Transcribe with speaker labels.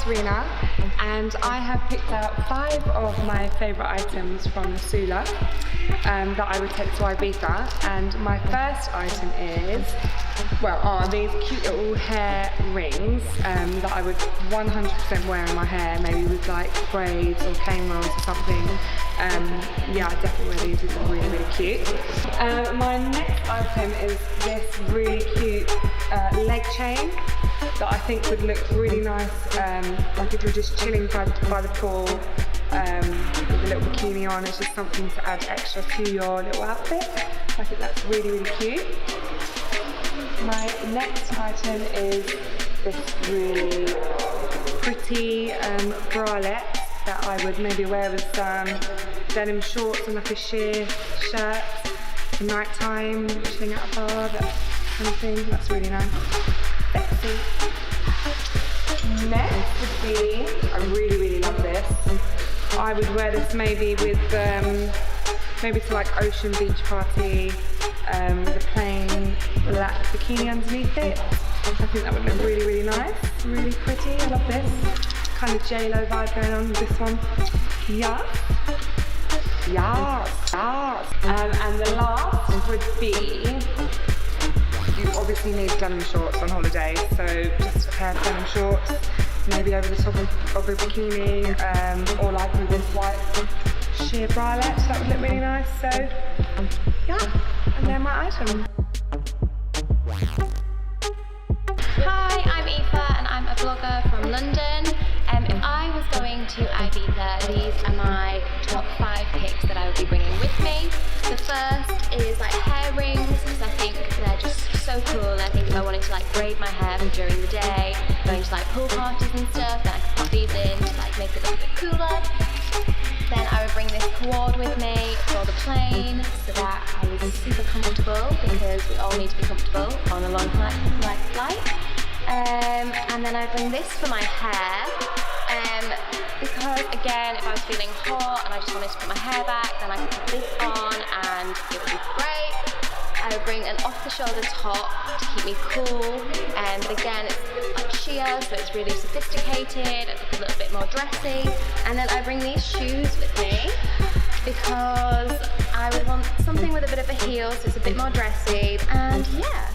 Speaker 1: Serena, and I have picked out 5 of my favourite items from the Sula that I would take to Ibiza. And my first item is, are these cute little hair rings that I would 100% wear in my hair, maybe with like braids or cane rolls or something. Yeah, I definitely wear these. These are really, really cute. My next item is this really cute leg chain that I think would look really nice, like if you're just chilling by the pool with a little bikini on. It's just something to add extra to your little outfit. I think that's really, really cute. My next item is this really pretty bralette that I would maybe wear with some denim shorts and like a sheer shirt for night time, chilling out a bar, that kind of thing. That's really nice. Sexy. Next would be, I really, really love this. I would wear this maybe with, maybe to like ocean beach party, with a plain black bikini underneath it. I think that would look really, really nice. Really pretty, I love this. Kind of J-Lo vibe going on with this one. Yeah. Yes, yes. And the last would be, you obviously need denim shorts on holiday, so just a pair of denim shorts, maybe over the top of a bikini, or like with this white sheer bralette, that would look really nice. So, yeah, and they're my items.
Speaker 2: Hi, I'm Aoife and I'm a blogger from London. If I was going to Ibiza, these are my top 5 picks that I would be bringing with me. The first is like hair rings, because I think they're just so cool. And I think if I wanted to like braid my hair from during the day, going to like pool parties and stuff, then I could put these in to like make it look a bit cooler. Then I would bring this cord with me for the plane, so that I was super comfortable, because we all need to be comfortable on a long flight. And then I bring this for my hair, because again, if I was feeling hot and I just wanted to put my hair back, then I could put this on and it would be great. I would bring an off-the-shoulder top to keep me cool, but again, it's like sheer, so it's really sophisticated, it's a little bit more dressy. And then I bring these shoes with me, because I would want something with a bit of a heel, so it's a bit more dressy. And yeah,